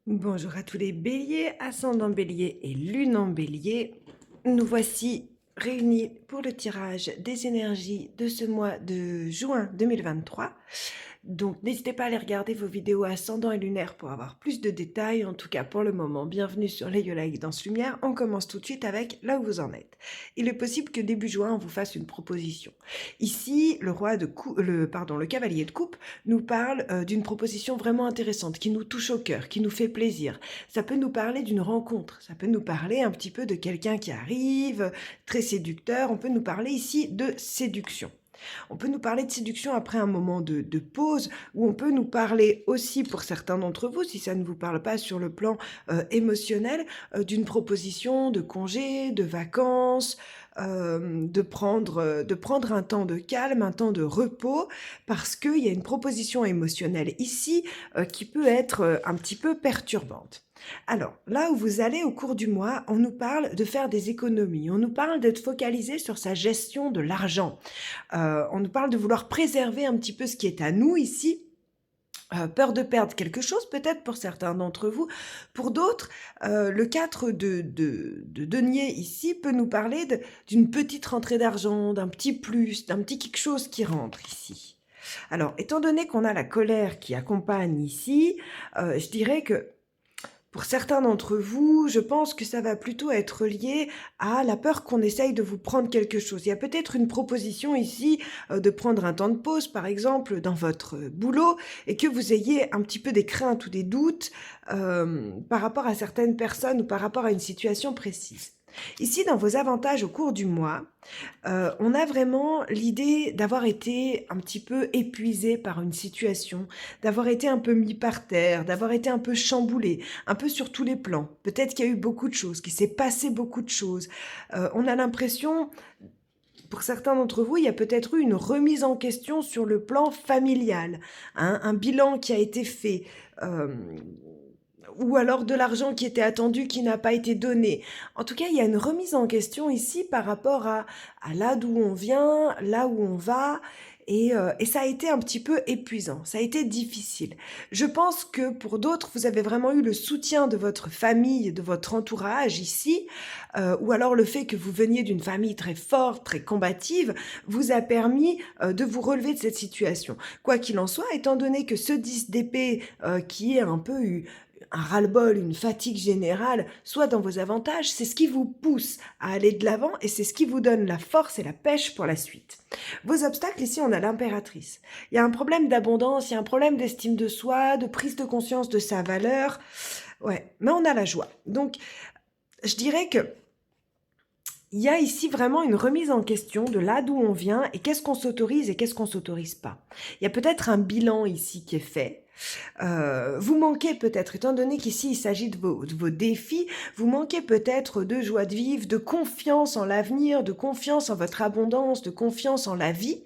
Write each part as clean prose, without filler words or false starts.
Bonjour à tous les béliers, ascendant bélier et lune en bélier. Nous voici réunis pour le tirage des énergies de ce mois de juin 2023. Donc n'hésitez pas à aller regarder vos vidéos ascendant et lunaire pour avoir plus de détails. En tout cas pour le moment, bienvenue sur les Yola Guidance Lumière. On commence tout de suite avec là où vous en êtes. Il est possible que début juin on vous fasse une proposition. Ici, le cavalier de coupe nous parle d'une proposition vraiment intéressante, qui nous touche au cœur, qui nous fait plaisir. Ça peut nous parler d'une rencontre, ça peut nous parler un petit peu de quelqu'un qui arrive, très séducteur. On peut nous parler ici de séduction. On peut nous parler de séduction après un moment de pause, ou on peut nous parler aussi, pour certains d'entre vous, si ça ne vous parle pas sur le plan émotionnel, d'une proposition de congé, de vacances, de prendre un temps de calme, un temps de repos, parce qu'il y a une proposition émotionnelle ici qui peut être un petit peu perturbante. Alors, là où vous allez au cours du mois, on nous parle de faire des économies, on nous parle d'être focalisé sur sa gestion de l'argent. On nous parle de vouloir préserver un petit peu ce qui est à nous ici. Peur de perdre quelque chose peut-être pour certains d'entre vous. Pour d'autres, le 4 de denier ici peut nous parler d'une petite rentrée d'argent, d'un petit plus, d'un petit quelque chose qui rentre ici. Alors, étant donné qu'on a la colère qui accompagne ici, je dirais que pour certains d'entre vous, je pense que ça va plutôt être lié à la peur qu'on essaye de vous prendre quelque chose. Il y a peut-être une proposition ici de prendre un temps de pause, par exemple, dans votre boulot, et que vous ayez un petit peu des craintes ou des doutes par rapport à certaines personnes ou par rapport à une situation précise. Ici, dans vos avantages au cours du mois, on a vraiment l'idée d'avoir été un petit peu épuisé par une situation, d'avoir été un peu mis par terre, d'avoir été un peu chamboulé, un peu sur tous les plans. Peut-être qu'il y a eu beaucoup de choses, qu'il s'est passé beaucoup de choses. On a l'impression, pour certains d'entre vous, il y a peut-être eu une remise en question sur le plan familial, hein, un bilan qui a été fait. euh, ou alors de l'argent qui était attendu qui n'a pas été donné. En tout cas, il y a une remise en question ici par rapport à là d'où on vient, là où on va, et ça a été un petit peu épuisant, ça a été difficile. Je pense que pour d'autres, vous avez vraiment eu le soutien de votre famille, de votre entourage ici, ou alors le fait que vous veniez d'une famille très forte, très combative, vous a permis de vous relever de cette situation. Quoi qu'il en soit, étant donné que ce 10 d'épée qui est un peu un ras-le-bol, une fatigue générale, soit dans vos avantages, c'est ce qui vous pousse à aller de l'avant et c'est ce qui vous donne la force et la pêche pour la suite. Vos obstacles, ici, on a l'impératrice. Il y a un problème d'abondance, il y a un problème d'estime de soi, de prise de conscience de sa valeur. Ouais, mais on a la joie. Donc, je dirais que il y a ici vraiment une remise en question de là d'où on vient et qu'est-ce qu'on s'autorise et qu'est-ce qu'on s'autorise pas. Il y a peut-être un bilan ici qui est fait. Vous manquez peut-être, étant donné qu'ici il s'agit de vos défis, vous manquez peut-être de joie de vivre, de confiance en l'avenir, de confiance en votre abondance, de confiance en la vie.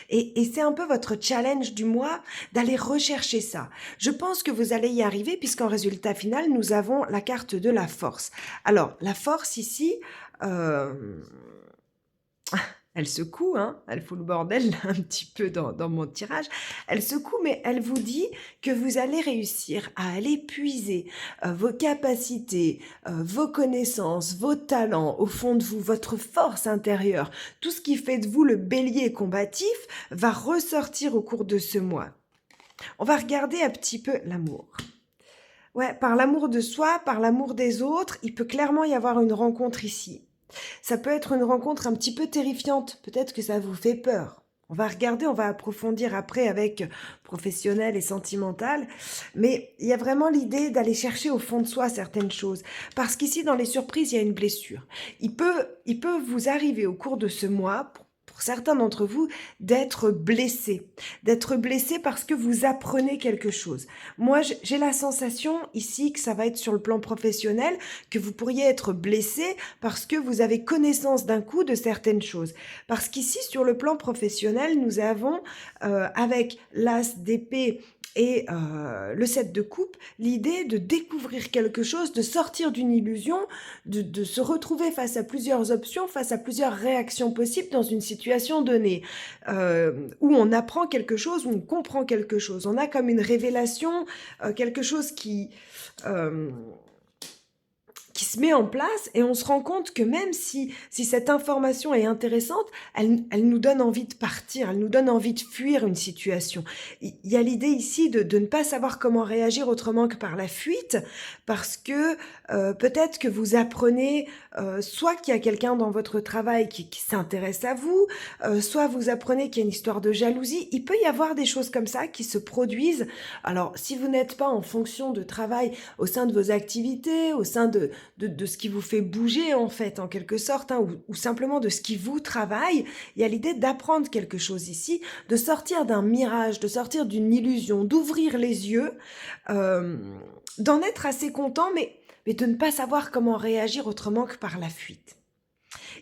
Et c'est un peu votre challenge du mois d'aller rechercher ça. Je pense que vous allez y arriver puisqu'en résultat final, nous avons la carte de la force. Alors, la force ici, euh, elle secoue, hein, elle fout le bordel un petit peu dans mon tirage. Elle secoue, mais elle vous dit que vous allez réussir à aller puiser vos capacités, vos connaissances, vos talents au fond de vous, votre force intérieure. Tout ce qui fait de vous le bélier combatif va ressortir au cours de ce mois. On va regarder un petit peu l'amour. Ouais, par l'amour de soi, par l'amour des autres, il peut clairement y avoir une rencontre ici. Ça peut être une rencontre un petit peu terrifiante, peut-être que ça vous fait peur. On va regarder, on va approfondir après avec professionnel et sentimental, mais il y a vraiment l'idée d'aller chercher au fond de soi certaines choses, parce qu'ici dans les surprises, il y a une blessure. Il peut vous arriver au cours de ce mois, pour certains d'entre vous, d'être blessé parce que vous apprenez quelque chose. Moi, j'ai la sensation ici que ça va être sur le plan professionnel, que vous pourriez être blessé parce que vous avez connaissance d'un coup de certaines choses. Parce qu'ici, sur le plan professionnel, nous avons, avec l'as d'épée Et le 7 de coupe, l'idée de découvrir quelque chose, de sortir d'une illusion, de se retrouver face à plusieurs options, face à plusieurs réactions possibles dans une situation donnée, où on apprend quelque chose, où on comprend quelque chose. On a comme une révélation, quelque chose hem qui se met en place et on se rend compte que même si cette information est intéressante, elle nous donne envie de partir, elle nous donne envie de fuir une situation. Il y a l'idée ici de ne pas savoir comment réagir autrement que par la fuite, parce que peut-être que vous apprenez soit qu'il y a quelqu'un dans votre travail qui s'intéresse à vous, soit vous apprenez qu'il y a une histoire de jalousie. Il peut y avoir des choses comme ça qui se produisent. Alors, si vous n'êtes pas en fonction de travail au sein de vos activités, au sein de ce qui vous fait bouger en fait, en quelque sorte, hein, ou simplement de ce qui vous travaille, il y a l'idée d'apprendre quelque chose ici, de sortir d'un mirage, de sortir d'une illusion, d'ouvrir les yeux, euh, d'en être assez content, mais de ne pas savoir comment réagir autrement que par la fuite.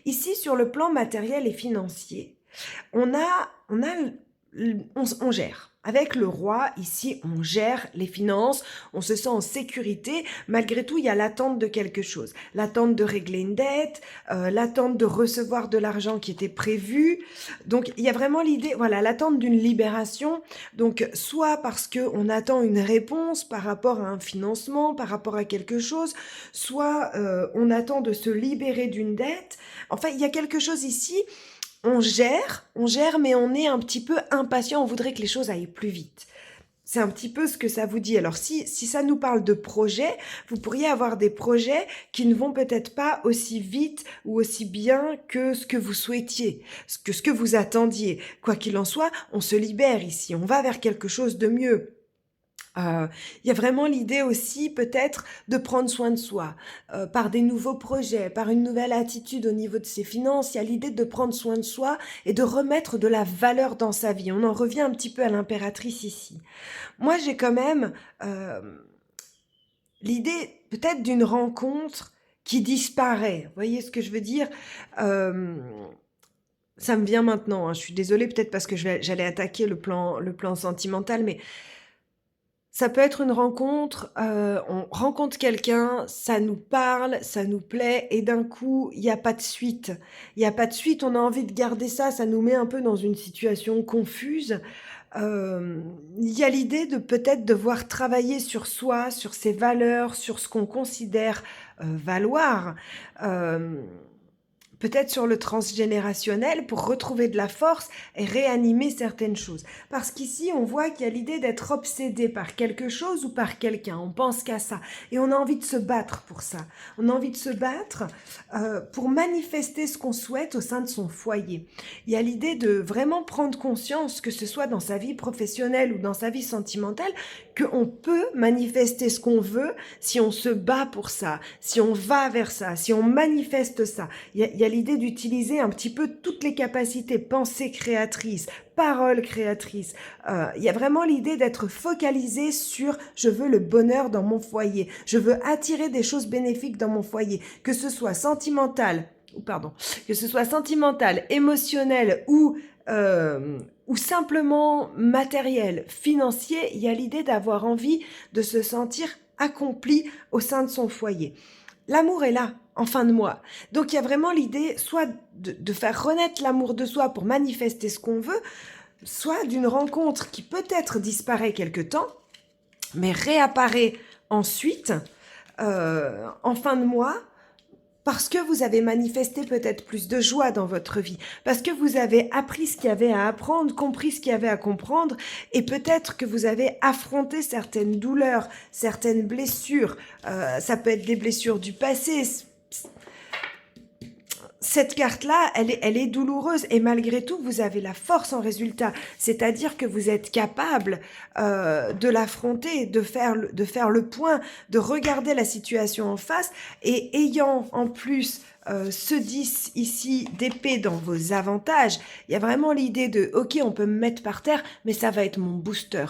Ici, sur le plan matériel et financier, on gère. Avec le roi, ici, on gère les finances, on se sent en sécurité. Malgré tout, il y a l'attente de quelque chose. L'attente de régler une dette, l'attente de recevoir de l'argent qui était prévu. Donc, il y a vraiment l'idée, voilà, l'attente d'une libération. Donc, soit parce qu'on attend une réponse par rapport à un financement, par rapport à quelque chose, soit on attend de se libérer d'une dette. Enfin, il y a quelque chose ici, on gère, mais on est un petit peu impatient, on voudrait que les choses aillent plus vite. C'est un petit peu ce que ça vous dit. Alors si ça nous parle de projets, vous pourriez avoir des projets qui ne vont peut-être pas aussi vite ou aussi bien que ce que vous souhaitiez, ce que vous attendiez. Quoi qu'il en soit, on se libère ici, on va vers quelque chose de mieux. Il y a vraiment l'idée aussi peut-être de prendre soin de soi, par des nouveaux projets, par une nouvelle attitude au niveau de ses finances. Il y a l'idée de prendre soin de soi et de remettre de la valeur dans sa vie. On en revient un petit peu à l'impératrice ici. Moi, j'ai quand même l'idée peut-être d'une rencontre qui disparaît. Vous voyez ce que je veux dire? Ça me vient maintenant, hein. Je suis désolée peut-être parce que j'allais attaquer le plan sentimental, mais ça peut être une rencontre, on rencontre quelqu'un, ça nous parle, ça nous plaît et d'un coup, il y a pas de suite. Il y a pas de suite, on a envie de garder ça, ça nous met un peu dans une situation confuse. Il y a l'idée de peut-être devoir travailler sur soi, sur ses valeurs, sur ce qu'on considère, valoir. Hem Peut-être sur le transgénérationnel pour retrouver de la force et réanimer certaines choses. Parce qu'ici, on voit qu'il y a l'idée d'être obsédé par quelque chose ou par quelqu'un. On pense qu'à ça. Et on a envie de se battre pour ça. On a envie de se battre pour manifester ce qu'on souhaite au sein de son foyer. Il y a l'idée de vraiment prendre conscience, que ce soit dans sa vie professionnelle ou dans sa vie sentimentale, qu'on peut manifester ce qu'on veut si on se bat pour ça, si on va vers ça, si on manifeste ça. Il y a l'idée d'utiliser un petit peu toutes les capacités, pensée créatrice, parole créatrice. Il y a vraiment l'idée d'être focalisé sur je veux le bonheur dans mon foyer, je veux attirer des choses bénéfiques dans mon foyer, que ce soit sentimental, que ce soit sentimental, émotionnel ou simplement matériel, financier. Il y a l'idée d'avoir envie de se sentir accompli au sein de son foyer. L'amour est là, en fin de mois. Donc il y a vraiment l'idée soit de faire renaître l'amour de soi pour manifester ce qu'on veut, soit d'une rencontre qui peut-être disparaît quelque temps, mais réapparaît ensuite, en fin de mois, parce que vous avez manifesté peut-être plus de joie dans votre vie, parce que vous avez appris ce qu'il y avait à apprendre, compris ce qu'il y avait à comprendre, et peut-être que vous avez affronté certaines douleurs, certaines blessures. Ça peut être des blessures du passé. Cette carte-là, elle est douloureuse et malgré tout, vous avez la force en résultat. C'est-à-dire que vous êtes capable de l'affronter, de faire le point, de regarder la situation en face et ayant en plus ce 10 ici d'épée dans vos avantages, il y a vraiment l'idée de « Ok, on peut me mettre par terre, mais ça va être mon booster. »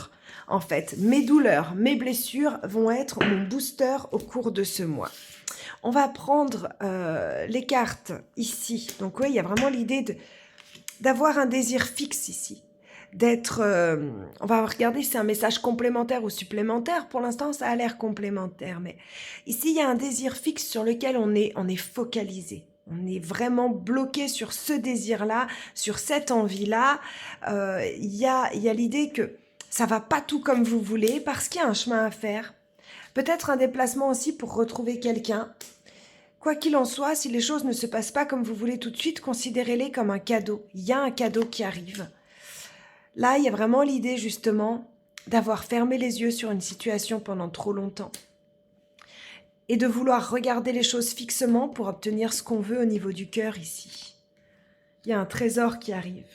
En fait, mes douleurs, mes blessures vont être mon booster au cours de ce mois. On va prendre les cartes ici. Donc oui, il y a vraiment l'idée d'avoir un désir fixe ici. d'être... on va regarder si c'est un message complémentaire ou supplémentaire. Pour l'instant, ça a l'air complémentaire. Mais ici, il y a un désir fixe sur lequel on est focalisé. On est vraiment bloqué sur ce désir-là, sur cette envie-là. Il y a l'idée que ça va pas tout comme vous voulez parce qu'il y a un chemin à faire. Peut-être un déplacement aussi pour retrouver quelqu'un. Quoi qu'il en soit, si les choses ne se passent pas comme vous voulez tout de suite, considérez-les comme un cadeau. Il y a un cadeau qui arrive. Là, il y a vraiment l'idée justement d'avoir fermé les yeux sur une situation pendant trop longtemps et de vouloir regarder les choses fixement pour obtenir ce qu'on veut au niveau du cœur ici. Il y a un trésor qui arrive.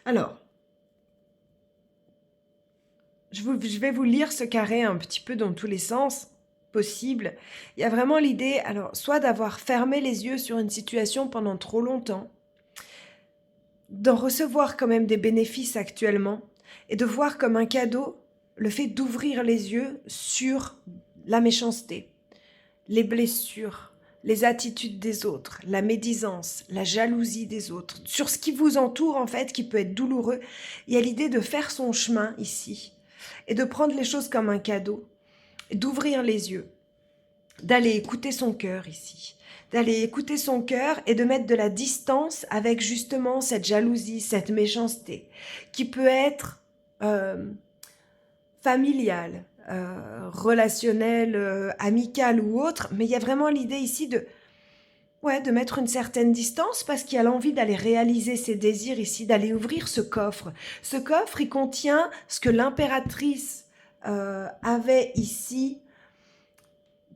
Alors, je vais vous lire ce carré un petit peu dans tous les sens possibles. Il y a vraiment l'idée, alors, soit d'avoir fermé les yeux sur une situation pendant trop longtemps, d'en recevoir quand même des bénéfices actuellement, et de voir comme un cadeau le fait d'ouvrir les yeux sur la méchanceté, les blessures, les attitudes des autres, la médisance, la jalousie des autres, sur ce qui vous entoure en fait, qui peut être douloureux. Il y a l'idée de faire son chemin ici, et de prendre les choses comme un cadeau, d'ouvrir les yeux, d'aller écouter son cœur ici, d'aller écouter son cœur et de mettre de la distance avec justement cette jalousie, cette méchanceté, qui peut être familiale, relationnelle, amicale ou autre, mais il y a vraiment l'idée ici de mettre une certaine distance parce qu'il y a l'envie d'aller réaliser ses désirs ici, d'aller ouvrir ce coffre. Ce coffre, il contient ce que l'impératrice avait ici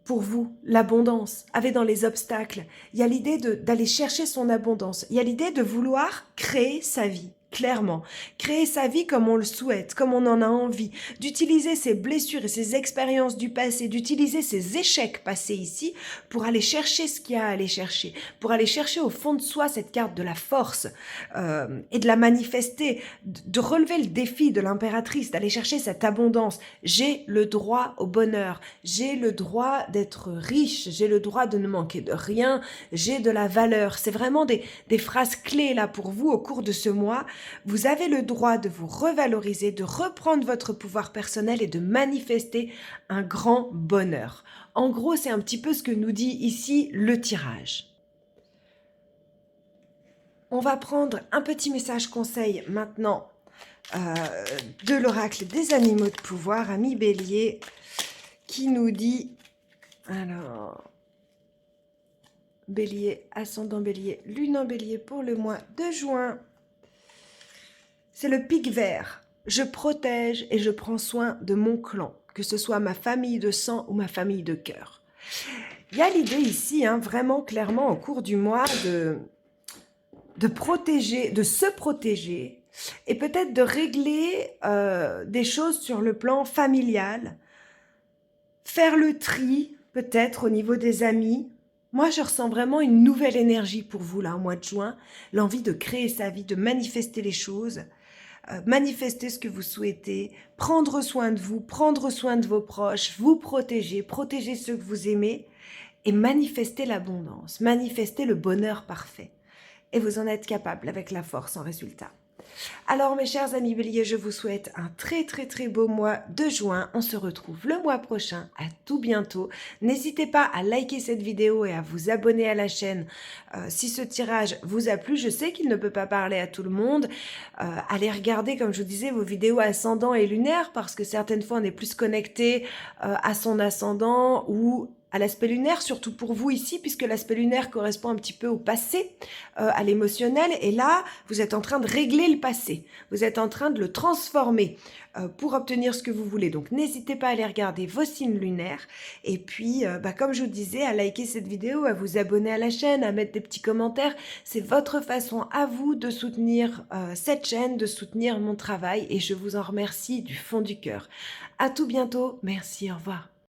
pour vous, l'abondance, avait dans les obstacles. Il y a l'idée d'aller chercher son abondance. Il y a l'idée de vouloir créer sa vie. Clairement, créer sa vie comme on le souhaite, comme on en a envie, d'utiliser ses blessures et ses expériences du passé, d'utiliser ses échecs passés ici pour aller chercher ce qu'il y a à aller chercher, pour aller chercher au fond de soi cette carte de la force et de la manifester, de relever le défi de l'impératrice, d'aller chercher cette abondance. J'ai le droit au bonheur, j'ai le droit d'être riche, j'ai le droit de ne manquer de rien, j'ai de la valeur. C'est vraiment des phrases clés là pour vous au cours de ce mois. Vous avez le droit de vous revaloriser, de reprendre votre pouvoir personnel et de manifester un grand bonheur. En gros, c'est un petit peu ce que nous dit ici le tirage. On va prendre un petit message conseil maintenant de l'oracle des animaux de pouvoir, ami Bélier, qui nous dit, alors, Bélier, ascendant Bélier, lune en Bélier pour le mois de juin. C'est le pic vert. Je protège et je prends soin de mon clan, que ce soit ma famille de sang ou ma famille de cœur. Il y a l'idée ici, vraiment clairement au cours du mois, de protéger, de se protéger et peut-être de régler des choses sur le plan familial, faire le tri peut-être au niveau des amis. Moi, je ressens vraiment une nouvelle énergie pour vous là au mois de juin, l'envie de créer sa vie, de manifester les choses. Manifester ce que vous souhaitez, prendre soin de vous, prendre soin de vos proches, vous protéger, protéger ceux que vous aimez et manifester l'abondance, manifester le bonheur parfait. Et vous en êtes capable avec la force en résultat. Alors mes chers amis Bélier, je vous souhaite un très très très beau mois de juin. On se retrouve le mois prochain, à tout bientôt. N'hésitez pas à liker cette vidéo et à vous abonner à la chaîne si ce tirage vous a plu. Je sais qu'il ne peut pas parler à tout le monde. Allez regarder, comme je vous disais, vos vidéos ascendant et lunaire parce que certaines fois on est plus connecté à son ascendant ou à l'aspect lunaire, surtout pour vous ici, puisque l'aspect lunaire correspond un petit peu au passé, à l'émotionnel, et là, vous êtes en train de régler le passé, vous êtes en train de le transformer pour obtenir ce que vous voulez. Donc, n'hésitez pas à aller regarder vos signes lunaires, et puis, comme je vous disais, à liker cette vidéo, à vous abonner à la chaîne, à mettre des petits commentaires. C'est votre façon à vous de soutenir cette chaîne, de soutenir mon travail, et je vous en remercie du fond du cœur. À tout bientôt, merci, au revoir.